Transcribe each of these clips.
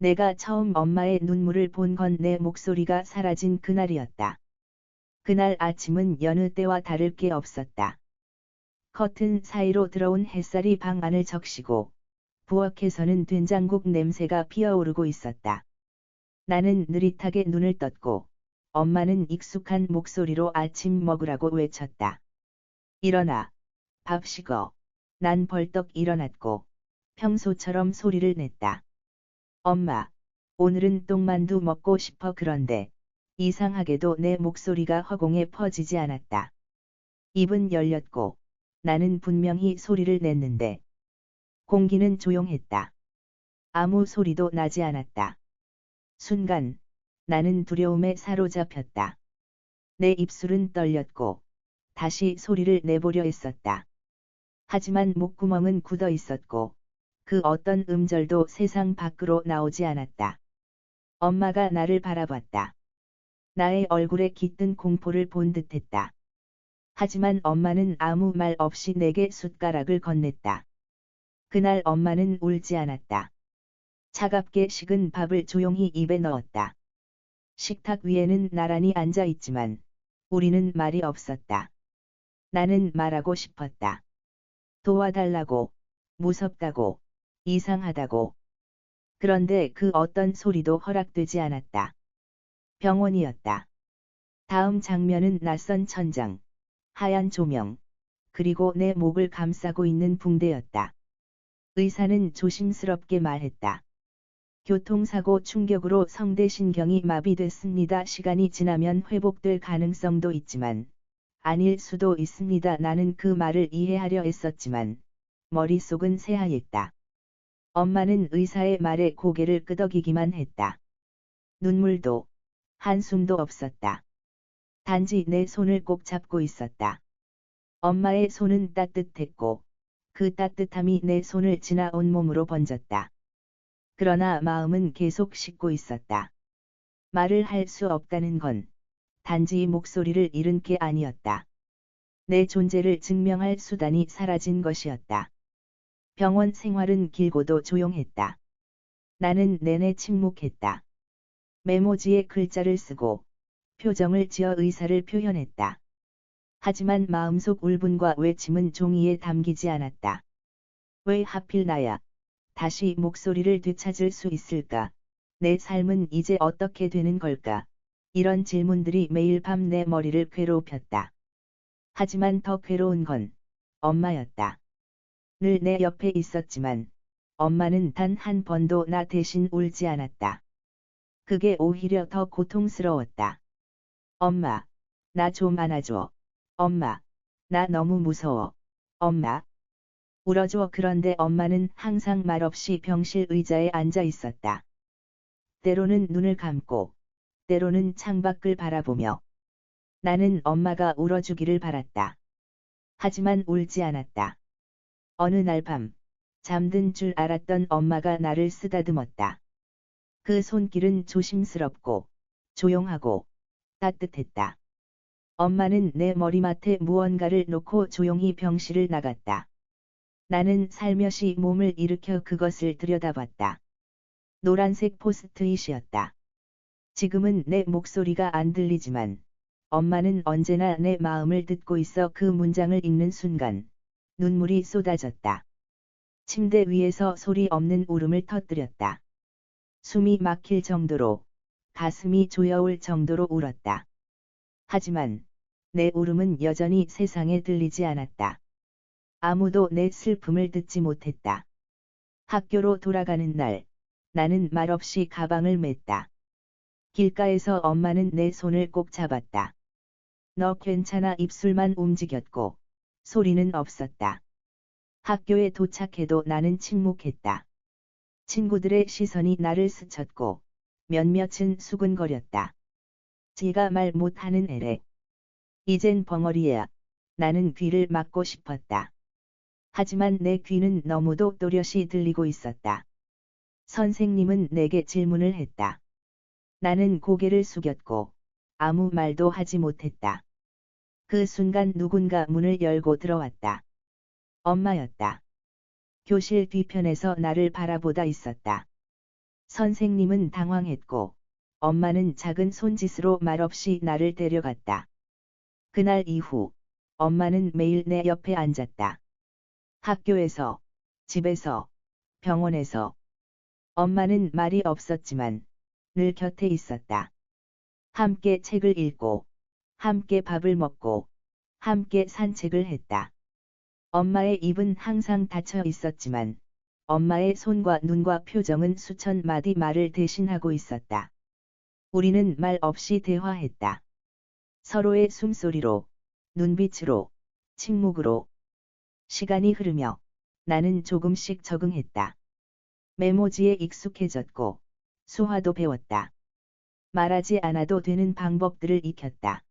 내가 처음 엄마의 눈물을 본 건 내 목소리가 사라진 그날이었다. 그날 아침은 여느 때와 다를 게 없었다. 커튼 사이로 들어온 햇살이 방 안을 적시고 부엌에서는 된장국 냄새가 피어오르고 있었다. 나는 느릿하게 눈을 떴고 엄마는 익숙한 목소리로 아침 먹으라고 외쳤다. 일어나. 밥 식어. 난 벌떡 일어났고 평소처럼 소리를 냈다. 엄마, 오늘은 똥만두 먹고 싶어. 그런데 이상하게도 내 목소리가 허공에 퍼지지 않았다. 입은 열렸고 나는 분명히 소리를 냈는데 공기는 조용했다. 아무 소리도 나지 않았다. 순간 나는 두려움에 사로잡혔다. 내 입술은 떨렸고 다시 소리를 내보려 했었다. 하지만 목구멍은 굳어 있었고 그 어떤 음절도 세상 밖으로 나오지 않았다. 엄마가 나를 바라봤다. 나의 얼굴에 깃든 공포를 본 듯했다. 하지만 엄마는 아무 말 없이 내게 숟가락을 건넸다. 그날 엄마는 울지 않았다. 차갑게 식은 밥을 조용히 입에 넣었다. 식탁 위에는 나란히 앉아 있지만 우리는 말이 없었다. 나는 말하고 싶었다. 도와달라고, 무섭다고, 이상하다고. 그런데 그 어떤 소리도 허락되지 않았다. 병원이었다. 다음 장면은 낯선 천장, 하얀 조명, 그리고 내 목을 감싸고 있는 붕대였다. 의사는 조심스럽게 말했다. 교통사고 충격으로 성대신경이 마비됐습니다. 시간이 지나면 회복될 가능성도 있지만 아닐 수도 있습니다. 나는 그 말을 이해하려 했었지만 머릿속은 새하였다. 엄마는 의사의 말에 고개를 끄덕이기만 했다. 눈물도 한숨도 없었다. 단지 내 손을 꼭 잡고 있었다. 엄마의 손은 따뜻했고 그 따뜻함이 내 손을 지나 온몸으로 번졌다. 그러나 마음은 계속 씻고 있었다. 말을 할 수 없다는 건 단지 목소리를 잃은 게 아니었다. 내 존재를 증명할 수단이 사라진 것이었다. 병원 생활은 길고도 조용했다. 나는 내내 침묵했다. 메모지에 글자를 쓰고 표정을 지어 의사를 표현했다. 하지만 마음속 울분과 외침은 종이에 담기지 않았다. 왜 하필 나야? 다시 목소리를 되찾을 수 있을까? 내 삶은 이제 어떻게 되는 걸까? 이런 질문들이 매일 밤 내 머리를 괴롭혔다. 하지만 더 괴로운 건 엄마였다. 늘 내 옆에 있었지만 엄마는 단 한 번도 나 대신 울지 않았다. 그게 오히려 더 고통스러웠다. 엄마, 나 좀 안아줘. 엄마, 나 너무 무서워. 엄마. 울어줘. 그런데 엄마는 항상 말없이 병실 의자에 앉아 있었다. 때로는 눈을 감고, 때로는 창밖을 바라보며. 나는 엄마가 울어주기를 바랐다. 하지만 울지 않았다. 어느 날 밤, 잠든 줄 알았던 엄마가 나를 쓰다듬었다. 그 손길은 조심스럽고, 조용하고, 따뜻했다. 엄마는 내 머리맡에 무언가를 놓고 조용히 병실을 나갔다. 나는 살며시 몸을 일으켜 그것을 들여다봤다. 노란색 포스트잇이었다. 지금은 내 목소리가 안 들리지만 엄마는 언제나 내 마음을 듣고 있어. 그 문장을 읽는 순간 눈물이 쏟아졌다. 침대 위에서 소리 없는 울음을 터뜨렸다. 숨이 막힐 정도로, 가슴이 조여올 정도로 울었다. 하지만 내 울음은 여전히 세상에 들리지 않았다. 아무도 내 슬픔을 듣지 못했다. 학교로 돌아가는 날, 나는 말없이 가방을 맸다. 길가에서 엄마는 내 손을 꼭 잡았다. 너 괜찮아? 입술만 움직였고 소리는 없었다. 학교에 도착해도 나는 침묵했다. 친구들의 시선이 나를 스쳤고 몇몇은 수근거렸다. 지가 말 못하는 애래. 이젠 벙어리야. 나는 귀를 막고 싶었다. 하지만 내 귀는 너무도 또렷이 들리고 있었다. 선생님은 내게 질문을 했다. 나는 고개를 숙였고 아무 말도 하지 못했다. 그 순간 누군가 문을 열고 들어왔다. 엄마였다. 교실 뒤편에서 나를 바라보다 있었다. 선생님은 당황했고, 엄마는 작은 손짓으로 말없이 나를 데려갔다. 그날 이후, 엄마는 매일 내 옆에 앉았다. 학교에서, 집에서, 병원에서. 엄마는 말이 없었지만, 늘 곁에 있었다. 함께 책을 읽고, 함께 밥을 먹고, 함께 산책을 했다. 엄마의 입은 항상 닫혀 있었지만, 엄마의 손과 눈과 표정은 수천 마디 말을 대신하고 있었다. 우리는 말 없이 대화했다. 서로의 숨소리로, 눈빛으로, 침묵으로. 시간이 흐르며 나는 조금씩 적응했다. 메모지에 익숙해졌고, 수화도 배웠다. 말하지 않아도 되는 방법들을 익혔다.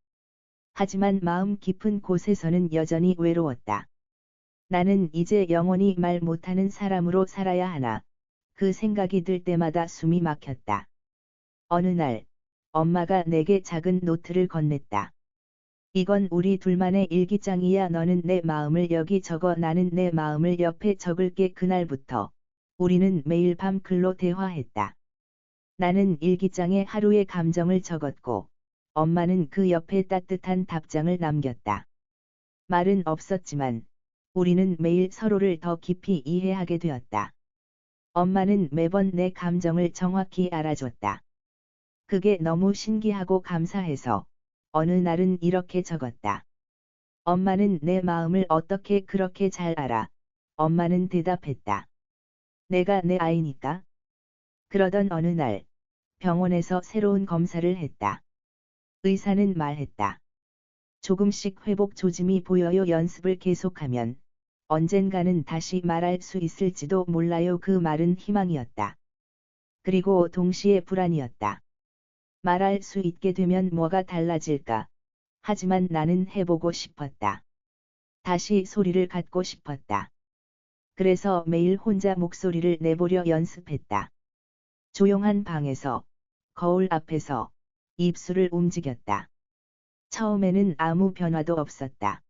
하지만 마음 깊은 곳에서는 여전히 외로웠다. 나는 이제 영원히 말 못하는 사람으로 살아야 하나. 그 생각이 들 때마다 숨이 막혔다. 어느 날, 엄마가 내게 작은 노트를 건넸다. 이건 우리 둘만의 일기장이야. 너는 내 마음을 여기 적어. 나는 내 마음을 옆에 적을게. 그날부터 우리는 매일 밤 글로 대화했다. 나는 일기장에 하루의 감정을 적었고, 엄마는 그 옆에 따뜻한 답장을 남겼다. 말은 없었지만, 우리는 매일 서로를 더 깊이 이해하게 되었다. 엄마는 매번 내 감정을 정확히 알아줬다. 그게 너무 신기하고 감사해서, 어느 날은 이렇게 적었다. 엄마는 내 마음을 어떻게 그렇게 잘 알아? 엄마는 대답했다. 내가 내 아이니까. 그러던 어느 날, 병원에서 새로운 검사를 했다. 의사는 말했다. 조금씩 회복 조짐이 보여요. 연습을 계속하면 언젠가는 다시 말할 수 있을지도 몰라요. 그 말은 희망이었다. 그리고 동시에 불안이었다. 말할 수 있게 되면 뭐가 달라질까? 하지만 나는 해보고 싶었다. 다시 소리를 갖고 싶었다. 그래서 매일 혼자 목소리를 내보려 연습했다. 조용한 방에서, 거울 앞에서, 입술을 움직였다. 처음에는 아무 변화도 없었다.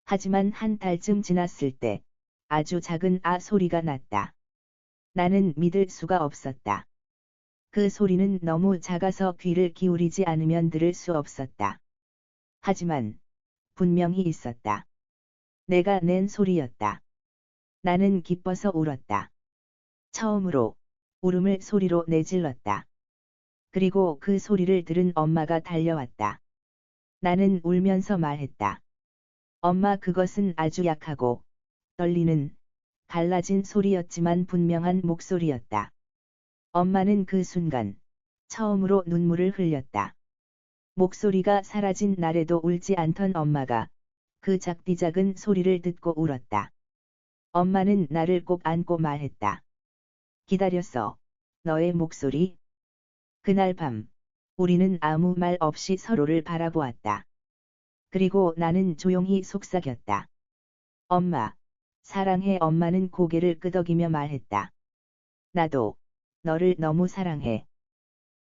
하지만 한 달쯤 지났을 때, 아주 작은 아 소리가 났다. 나는 믿을 수가 없었다. 그 소리는 너무 작아서 귀를 기울이지 않으면 들을 수 없었다. 하지만, 분명히 있었다. 내가 낸 소리였다. 나는 기뻐서 울었다. 처음으로, 울음을 소리로 내질렀다. 그리고 그 소리를 들은 엄마가 달려왔다. 나는 울면서 말했다. 엄마, 그것은 아주 약하고, 떨리는, 갈라진 소리였지만 분명한 목소리였다. 엄마는 그 순간, 처음으로 눈물을 흘렸다. 목소리가 사라진 날에도 울지 않던 엄마가, 그 작디작은 소리를 듣고 울었다. 엄마는 나를 꼭 안고 말했다. 기다렸어. 너의 목소리. 그날 밤, 우리는 아무 말 없이 서로를 바라보았다. 그리고 나는 조용히 속삭였다. 엄마, 사랑해. 엄마는 고개를 끄덕이며 말했다. 나도, 너를 너무 사랑해.